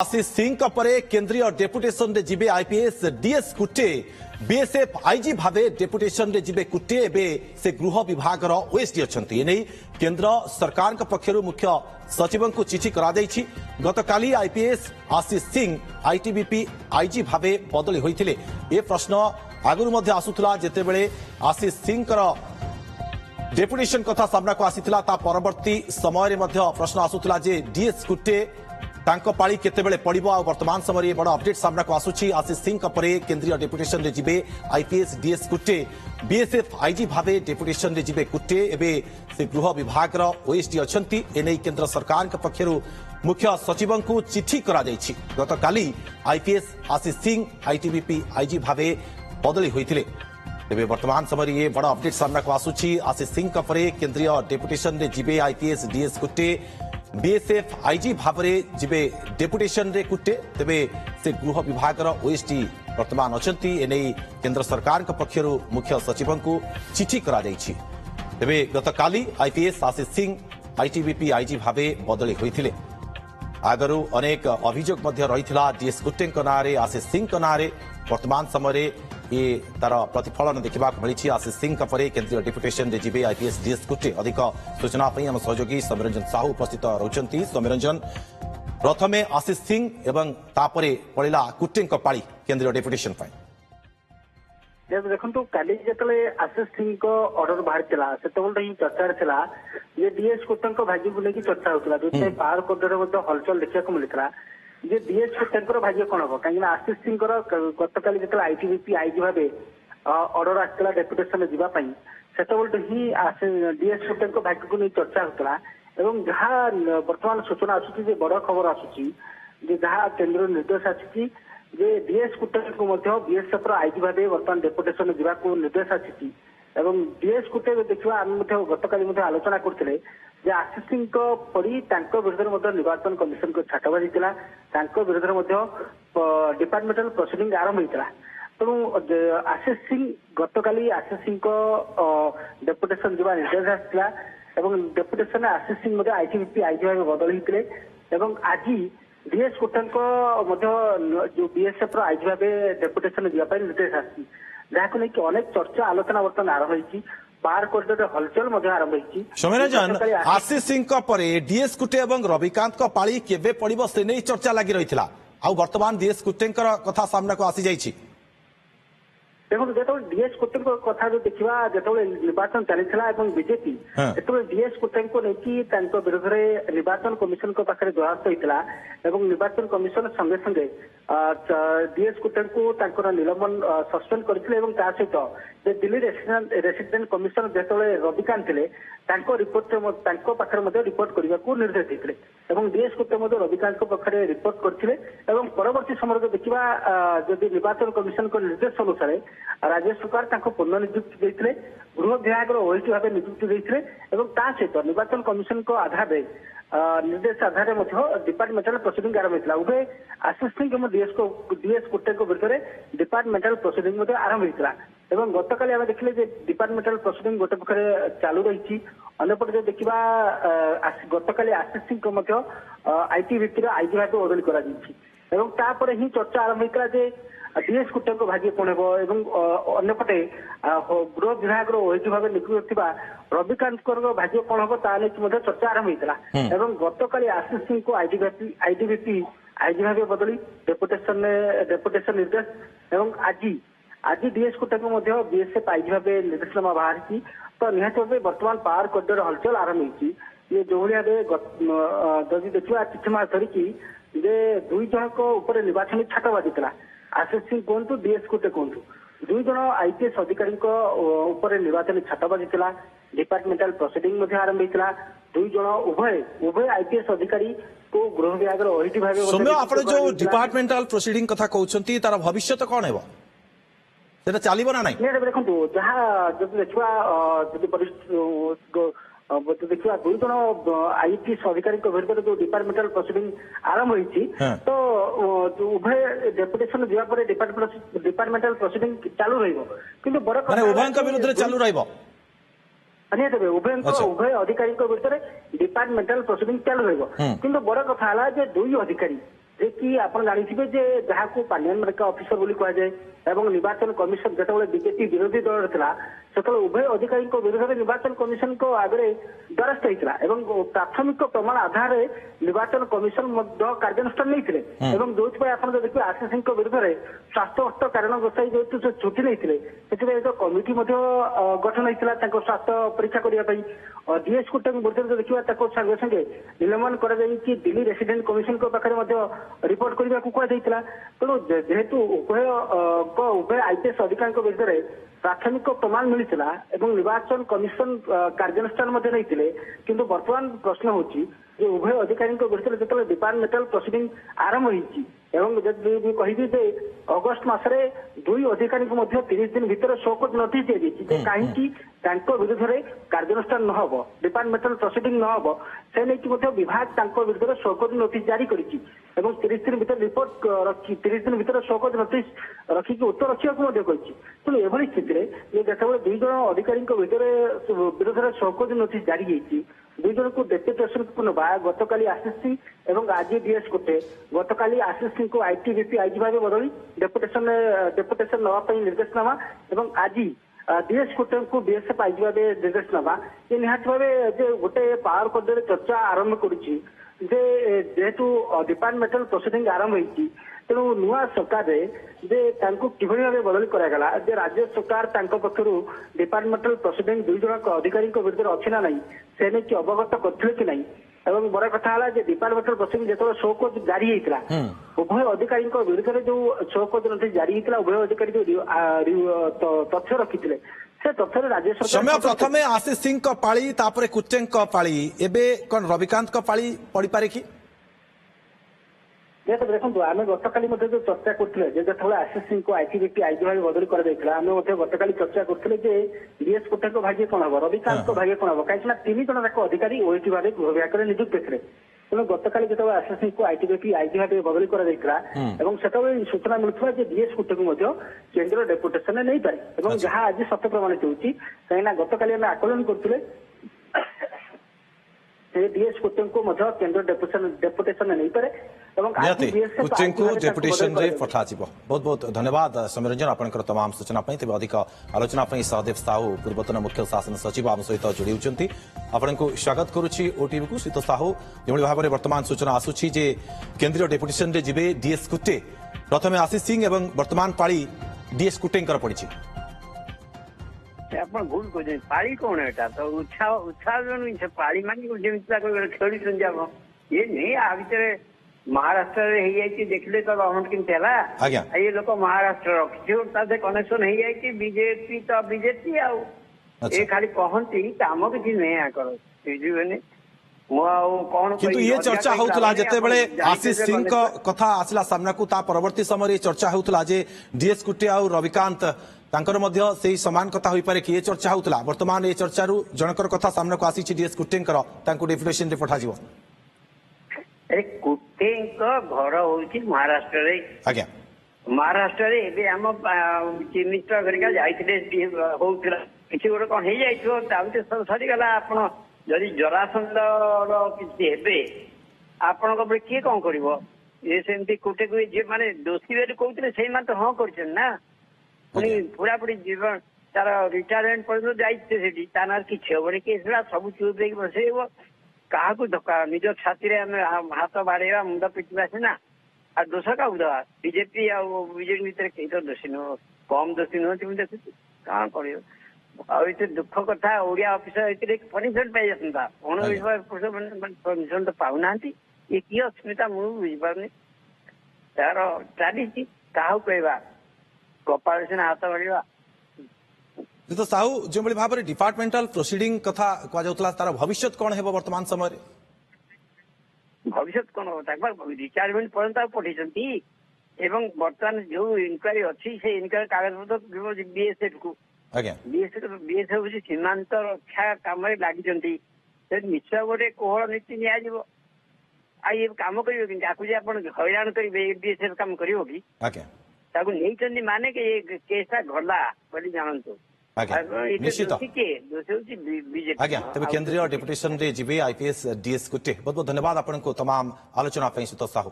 आशीष सिंह परे केंद्रीय डेपुटेशन रे जिबे आईपीएस डीएस कुटे बीएसएफ आईजी भावे डेपुटेशन रे जिबे कुटे एबे से गृह विभाग ओएसडी अछंती एनै केंद्र सरकार पक्षरु मुख्य सचिव को चिठी करा दैछि। गतकाली IPS Ashish Singh ITBP IG भावे बदली होइथिले। ए प्रश्न आगुरु मध्ये आसुथला जेतेबेले आशीष सिंह डेपुटेशन कथा सामना को आसीथिला ता परवर्ती समय रे मध्ये प्रश्न आसुथला जे डीएस कुटे तांको पाली केतेबेले पड़िबो आ वर्तमान समय बड़ अपडेट सामना को आसुछि। आशीष सिंह परे केंद्रीय डेपुटेशन रे जिबे आईपीएस डीएस कुटे बीएसएफ आईजी भावे डेपुटेशन रे जिबे कुटे एबे से गृह विभाग रो ओएसडी अछंती एनै केंद्र सरकार के पक्षरु मुख्य सचिव को चिठी करा दैछि। गतकाली IPS Ashish Singh ITBP IG भावे बदली होइथिले। तेबे वर्तमान समय ये बड़ अपडेट सामना को आसुछि। आशीष सिंह परे केंद्रीय डेपुटेशन रे जिबे आईपीएस डीएस कुटे बीएसएफ आईजी भावरे जिबे डेपुटेशन रे कुटे तेबे से गृह विभाग ओएसडी वर्तमान अछंती एनै केंद्र सरकार के पक्षरु मुख्य सचिव को चिठी करा दैछि। तेबे गतकाली IPS Ashish Singh ITBP IG भावे बदली होइथिले। आगरु अनेक अभियोग मध्य रहिथिला डीएस कुटे नारे आशीष सिंह नारे वर्तमान समय ये तार प्रतिफलन देखा मिली। आशीष सिंह परे केंद्रीय डेपुटेशन रे जिबे आईपीएस डीएस कुटे अधिक सूचना आम सहयोगी सौम्यरंजन साहू उपस्थित रहउछंती। सौम्यरंजन प्रथमे आशीष सिंह एवं तापरे पड़िला कुटे पाली केंद्रीय डेपुटेशन देखो काली जो आशीष सिंह को ऑर्डर बाहर चला से ही चर्चा चला ये डीएस कुटे भाग्य को लेकिन चर्चा होता जो पावर कोर्टर हलचल देखा मिलता जे डीएस कुटे भाग्य कौन हम कहीं आशीष सिंह गतकाली जो आईटीबीपी आईजी भाव ऑर्डर आसाला डेपुटेशन जावाई से ही डीएस कुटे भाग्य को नहीं चर्चा होता एवं जहाँ बर्तमान सूचना आसूची बड़ खबर आसूची जहाँ केंद्र निर्देश आसी डीएस कुटे को बीएसएफ आईजी भाव बर्तमान डेपुटेशन जावाक निर्देश आसी एवं डीएस कुटे देखा आम गतकाली आलोचना करते आशीष सिंह पड़ी विरुद्ध निर्वाचन कमिशन को छाट बाजी विरुद्ध डिपार्टमेंटल प्रोसीडिंग आरंभ होता तेणु आशीष सिंह गतकाली आशीष सिंह डेपुटेशन जा निर्देश आसाला एवं deputation Ashish Singh ITBP IG भाव बदल होते आज डीएस कुटे जो बीएसएफ आईजी भाव डेपुटेशन जावाई निर्देश आसी जहाँ नहीं अनेक चर्चा आलोचना बर्तमान आरंभ होती पार कोर्टर हलचल आरंभ होती। सौम्यरंजन आशीष सिंह परे डीएस कुटे एवं रविकांत पाली केबे पड़िबो से नहीं चर्चा लगी रही आ वर्तमान डीएस कुटे कथा सामना को आसी जाइछि। देखो जो डीएस कुटे कथा जो देखा जो निर्वाचन चलता बीजेपी जो डीएस कुटे को लेकिन विरोध में निर्वाचन कमिशन पाखे द्वारस्थ होता निर्वाचन कमिशन संगे संगे डीएस कुटे को निलंबन सस्पेंड करते सहित दिल्ली रेसिडेंट कमिशन जो रविकांत थे रिपोर्ट पाखे रिपोर्ट करने को निर्देश देते डीएस कुटे रविकांत पाखे रिपोर्ट करते परवर्ती समय देखा जदि निर्वाचन कमिशन को निर्देश अनुसार राज्य सरकार पुनः नियुक्ति देते गृह विभाग ओएसडी भाव नियुक्ति देते सहित निर्वाचन कमिशन को आधार निर्देश आधार डिपार्टमेंटल प्रोसीडिंग आरंभ होता उभय आशीष सिंह डीएस कुटे विरुद्ध डिपार्टमेंटल प्रोसीडिंग आरंभ होता गतकाली आम देखिले डिपार्टमेंटल प्रोसीडिंग गोटे पक्षे चालू रही अंपटे देखा गतकाली आशीष सिंह आईटीबीपी आईजी भाव बदली कर ही चर्चा आरंभ होता डीएस कुटे भाग्य कौन हम अंपटे गृह विभाग ओएसडी भाव नियुक्त रविकांत भाग्य कौन हम ताकि चर्चा आरंभ होता गतकाली आशीष सिंह को आईटीबीपी आईजी भाव बदली डेपुटेशन निर्देश आज डीएस कुटे को बीएसएफ आईजी भाव निर्देशनामा बाहरी तो निहत भाव बर्तमान पावर कोर्टर हलचल आरंभ होती ये जो भाव जदि देखा किसी मास धरिकी दुई जन निर्वाचन छाट बाजी आशीष सिंह कहतु डीएस कुटे कहतु दुई जन आईपीएस अधिकारी निर्वाचन छाट बाजी डिपार्टमेंटल प्रोसीडिंग आरंभ होता दुई जन उभय आईपीएस अधिकारी को गृह विभाग ओएसडी भाव जो डिपार्टमेंटल प्रोसीडिंग कथा कहउछंती तार भविष्य कौन है चलो ना नहीं देखो जहाँ देखा देखा दुई जन आईपीएस अधिकारी विरुद्ध जो डिपार्टमेंटल प्रोसीडिंग आरंभ होती तो उभय डेपुटेशन जावापर डिपार्टमेंटल प्रोसीडिंग चालू रही बड़ उभय विरुद्ध चालू निहत उभय अधिकारी विरुद्ध डिपार्टमेंटल प्रोसीडिंग चालू रही बड़ कथा दुई अधिकारी ଯେ କି ଆପଣ ଜାଣିଥିବେ ଯେ ଯାହାକୁ ପାର୍ଲିଆମେଣ୍ଟ ରେକା ଅଫିସର ବୋଲି କୁହାଯାଏ ଏବଂ ନିର୍ବାଚନ କମିଶନ ଯେତେବେଳେ ବିଜେପି ବିରୋଧୀ ଦଳରେ ଥିଲା ସେତେବେଳେ ଉଭୟ ଅଧିକାରୀଙ୍କ ବିରୁଦ୍ଧରେ ନିର୍ବାଚନ କମିଶନଙ୍କ ଆଗରେ ଦ୍ୱାରସ୍ଥ ହେଇଥିଲା ଏବଂ ପ୍ରାଥମିକ ପ୍ରମାଣ ଆଧାରରେ ନିର୍ବାଚନ କମିଶନ ମଧ୍ୟ କାର୍ଯ୍ୟାନୁଷ୍ଠାନ ନେଇଥିଲେ ଏବଂ ଯୋଉଥିପାଇଁ ଆପଣ ଯଦି ଦେଖିବେ ଆଶିଷ ସିଂଙ୍କ ବିରୁଦ୍ଧରେ ସ୍ୱାସ୍ଥ୍ୟଗତ କାରଣ ଦର୍ଶାଇ ଯେହେତୁ ସେ ଛୁଟି ନେଇଥିଲେ ସେଥିପାଇଁ ଏକ କମିଟି ମଧ୍ୟ ଗଠନ ହେଇଥିଲା ତାଙ୍କ ସ୍ୱାସ୍ଥ୍ୟ ପରୀକ୍ଷା କରିବା ପାଇଁ ଡିଏସ୍ କୋଟାଙ୍କ ବିରୁଦ୍ଧରେ ଦେଖିବା ତାକୁ ସାଙ୍ଗେ ସାଙ୍ଗେ ନିଲମ୍ବନ କରାଯାଇକି ଦିଲ୍ଲୀ ରେସିଡେଣ୍ଟ କମିଶନଙ୍କ ପାଖରେ ମଧ୍ୟ ରିପୋର୍ଟ କରିବାକୁ କୁହାଯାଇଥିଲା ତେଣୁ ଯେହେତୁ ଉଭୟ ଆଇପିଏସ୍ ଅଧିକାରୀଙ୍କ ବିରୁଦ୍ଧରେ ପ୍ରାଥମିକ ପ୍ରମାଣ ମିଳିଥିଲା ଏବଂ ନିର୍ବାଚନ କମିଶନ କାର୍ଯ୍ୟାନୁଷ୍ଠାନ ମଧ୍ୟ ନେଇଥିଲେ କିନ୍ତୁ ବର୍ତ୍ତମାନ ପ୍ରଶ୍ନ ହେଉଛି ଯେ ଉଭୟ ଅଧିକାରୀଙ୍କ ବିରୁଦ୍ଧରେ ଯେତେବେଳେ ଡିପାର୍ଟମେଣ୍ଟାଲ ପ୍ରୋସିଡିଂ ଆରମ୍ଭ ହେଇଛି ଏବଂ ଯଦି ମୁଁ କହିବି ଯେ ଅଗଷ୍ଟ ମାସରେ ଦୁଇ ଅଧିକାରୀଙ୍କୁ ମଧ୍ୟ 30 ଦିନ ଭିତରେ ଶୋକଜ ନୋଟିସ ଦିଆଯାଇଛି ଯେ କାହିଁକି ତାଙ୍କ ବିରୁଦ୍ଧରେ କାର୍ଯ୍ୟାନୁଷ୍ଠାନ ନ ହେବ ଡିପାର୍ଟମେଣ୍ଟାଲ ପ୍ରୋସିଡିଂ ନ ହେବ ସେ ନେଇକି ମଧ୍ୟ ବିଭାଗ ତାଙ୍କ ବିରୁଦ୍ଧରେ ଶୋକଜ ନୋଟିସ ଜାରି କରିଛି ଏବଂ 30 ଦିନ ଭିତରେ ରିପୋର୍ଟ ରଖି 30 ଦିନ ଭିତରେ ଶୋକଜ ନୋଟିସ ରଖିକି ଉତ୍ତର ରଖିବାକୁ ମଧ୍ୟ କହିଛି ତେଣୁ ଏଭଳି ସ୍ଥିତିରେ ଯେତେବେଳେ ଦୁଇ ଜଣ ଅଧିକାରୀଙ୍କ ବିରୁଦ୍ଧରେ ଶୋକଜ ନୋଟିସ ଜାରି ହେଇଛି ଦୁଇ ଜଣଙ୍କୁ ଡେପୁଟେସନକୁ ନେବା ଗତକାଲି ଆଶିଷ ସିଂ ଏବଂ ଆଜି ଡିଏସ୍ କୋଟେ ଗତକାଲି ଆଶିଷ ସିଂଙ୍କୁ ଆଇଟିବିପି ଆଇଜି ଭାବେ ବଦଳି ଡେପୁଟେସନ ନେବା ପାଇଁ ନିର୍ଦ୍ଦେଶନାମା ଏବଂ ଆଜି ଡିଏସ୍ କୋଟେଙ୍କୁ ବିଏସ୍ଏଫ୍ ଆଇଜି ଭାବେ ନିର୍ଦ୍ଦେଶନାମା ଏ ନିହାତି ଭାବେ ଯେ ଗୋଟେ ପାୱାର କୋଡରେ ଚର୍ଚ୍ଚା ଆରମ୍ଭ କରୁଛି ଯେ ଯେହେତୁ ଡିପାର୍ଟମେଣ୍ଟାଲ ପ୍ରୋସିଡିଂ ଆରମ୍ଭ ହେଇଛି ତେଣୁ ନୂଆ ସରକାରରେ ଯେ ତାଙ୍କୁ କିଭଳି ଭାବେ ବଦଳି କରାଗଲା ଯେ ରାଜ୍ୟ ସରକାର ତାଙ୍କ ପକ୍ଷରୁ ଡିପାର୍ଟମେଣ୍ଟାଲ ପ୍ରୋସିଡିଂ ଦୁଇ ଜଣ ଅଧିକାରୀଙ୍କ ବିରୁଦ୍ଧରେ ଅଛି ନା ନାହିଁ ସେ ନେଇକି ଅବଗତ କରିଥିଲେ କି ନାହିଁ ଏବଂ ବଡ କଥା ହେଲା ଯେ ଡିପାର୍ଟମେଣ୍ଟାଲ ପ୍ରୋସିଡିଂ ଯେତେବେଳେ ଶୋକଜ ଜାରି ହେଇଥିଲା ଉଭୟ ଅଧିକାରୀଙ୍କ ବିରୁଦ୍ଧରେ ଯୋଉ ଶୋକଜ ନୋଟିସ ଜାରି ହେଇଥିଲା ଉଭୟ ଅଧିକାରୀ ଯୋଉ ତଥ୍ୟ ରଖିଥିଲେ ସେ ତଥ୍ୟରେ ରାଜ୍ୟ ସରକାର ସମୟ ପ୍ରଥମେ ଆଶିଷ ସିଂଙ୍କ ପାଳି ତାପରେ କୁଟେଙ୍କ ପାଳି ଏବେ କଣ ରବିକାନ୍ତଙ୍କ ପାଳି ପଡିପାରେ କି ଦେଖନ୍ତୁ ଆମେ ଗତକାଲି ମଧ୍ୟ ଯୋଉ ଚର୍ଚ୍ଚା କରୁଥିଲେ ଯେ ଯେତେବେଳେ ଆଶିଷ ସିଂଙ୍କୁ ଆଇଟିବିପି ଆଇଜି ଭାବେ ବଦଳି କରାଯାଇଥିଲା ଆମେ ମଧ୍ୟ ଗତକାଲି ଚର୍ଚ୍ଚା କରୁଥିଲେ ଯେ ଡିଏସ୍ କୋଟାଙ୍କ ଭାଗ୍ୟ କଣ ହବ ରବିକାନ୍ତଙ୍କ ଭାଗ୍ୟ କଣ ହବ କାହିଁକି ନା 3 ଜଣ ଯାକ ଅଧିକାରୀ ଓଏଟି ଭାବେ ଗୃହ ବିଭାଗରେ ନିଯୁକ୍ତ ଥିଲେ ତେଣୁ ଗତକାଲି ଯେତେବେଳେ ଆଶିଷ ସିଂଙ୍କୁ ଆଇଟିବିପି ଆଇଜି ଭାବେ ବଦଳି କରାଯାଇଥିଲା ଏବଂ ସେତେବେଳେ ସୂଚନା ମିଳୁଥିଲା ଯେ ଡିଏସ୍ କୋଟାଙ୍କୁ ମଧ୍ୟ କେନ୍ଦ୍ର ଡେପୁଟେସନରେ ନେଇପାରେ ଏବଂ ଯାହା ଆଜି ସତ୍ୟ ପ୍ରମାଣିତ ହେଉଛି କାହିଁକିନା ଗତକାଲି ଆମେ ଆକଳନ କରୁଥିଲେ ଡିଏସ୍ କୋଟେଙ୍କୁ ମଧ୍ୟ କେନ୍ଦ୍ର ଡେପୁଟେସନ ନେଇପାରେ डेपुटेशन रे पठा बहुत बहुत धन्यवाद सौम्यरंजन आपंकर तमाम सूचना तेज अधिक आलोचना सहदेव साहू पूर्वतन मुख्य शासन सचिव आम सहित जोड़ी होती आपको स्वागत करुच्ची ओटीवी को शीत साहू जो भाव में वर्तमान सूचना आसूची जे केंद्रीय डेपुटेशन रे जिबे डीएस कुटे प्रथम आशीष सिंह एवं वर्तमान पाली डीएस कुटेंकर पड़ी ଆପଣ ଭୁଲ କହୁଛନ୍ତି ପାଳି କଣ ଏଟା ତ ଉତ୍ସାହ ପାଳି ମାନେ ଯେମିତି ଖେଳୁଛନ୍ତି ଆପଣ ଇଏ ନେଇ ଆ ଭିତରେ ମହାରାଷ୍ଟ୍ରରେ ହେଇଯାଇଛି ଦେଖିଲେ ତ ଗଭର୍ଣ୍ଣମେଣ୍ଟ କେମିତି ହେଲା ଏ ଲୋକ ମହାରାଷ୍ଟ୍ରର କିଛି ତା ଦେହରେ କନେକ୍ସନ ହେଇଯାଇଛି ବିଜେପି ତ ବିଜେପି ଆଉ ଏ ଖାଲି କହନ୍ତି କାମ କିଛି ନେଇ ଆଙ୍କର ବୁଝିବେନି किंतु ये चर्चा होता जितेबाला आशीष सिंह कथा आसला सामना को ता परवर्ती समय चर्चा होता जे डीएस कुटे आ रविकांत तांकर मध्य से समान कथा होई पारे कि ये चर्चा होता वर्तमान ये चर्चारू जनकर कथा सामना को आसी डीएस कुटेंकर तांको डेपुटेशन रे पठा जिवो अरे कुटेंक घर होची महाराष्ट्र रे आज्ञा महाराष्ट्र रे एबे हम चीफ मिनिस्टर गरिका जाइथिले होउतला किछि गोटे कोन हे जाइथो ताउते सब सरी गला आपण जदि जरासंधर किछि हेबे आपनक बे के कोन करबो ये सेमती कुटे को जे माने दोषी बेले कहउतले सेही मान तो हां करछन ना पुनी पूरा पूरी जीवन तार रिटायरमेंट पर जाइछे सेठी तानार किछि होबे के सेला सब चुप देकी बसेबो काहाकू धक्का निज छाती रे हाथ बाड़ेवा मुंड पिटवा सिना आ दोष का उदवा बीजेपी आ बीजेपी भीतर कई तो दोषी नुह कम दोषी नुह तुम देखु कौन कर दुख कथा ओडिया ऑफिसर परमिशन पाई जाता कौन परमिशन तो पाऊना ये किए अस्मिता मुझे बुझीपारनी तार चली क्या कहवा कपाल सिना हाथ बढ़ा तो साहू जो भाव में डिपार्टमेंटाल प्रोसीडिंग कथा कहला तार भविष्य कौन है वर्तमान समय भविष्य कौन हम रिटायरमेंट पर्यंत पठेती एवं बर्तमान जो इनक्वारी अच्छी से इनक्वारी कागजपत्र बीएसएफ को बीएसएफ हूँ सीमांत रक्षा कम लगी निश्चय गोटे कोहल नीति नि कम कर हईराण करेंगे बीएसएफ कम कर माने कि केसटा गला बोली जानतु निश्चित आज्ञा तेज केंद्रीय डेपुटेशन रे जीवे आईपीएस डीएस कुटे बहुत बहुत धन्यवाद आपको तमाम आलोचना सुत साहू।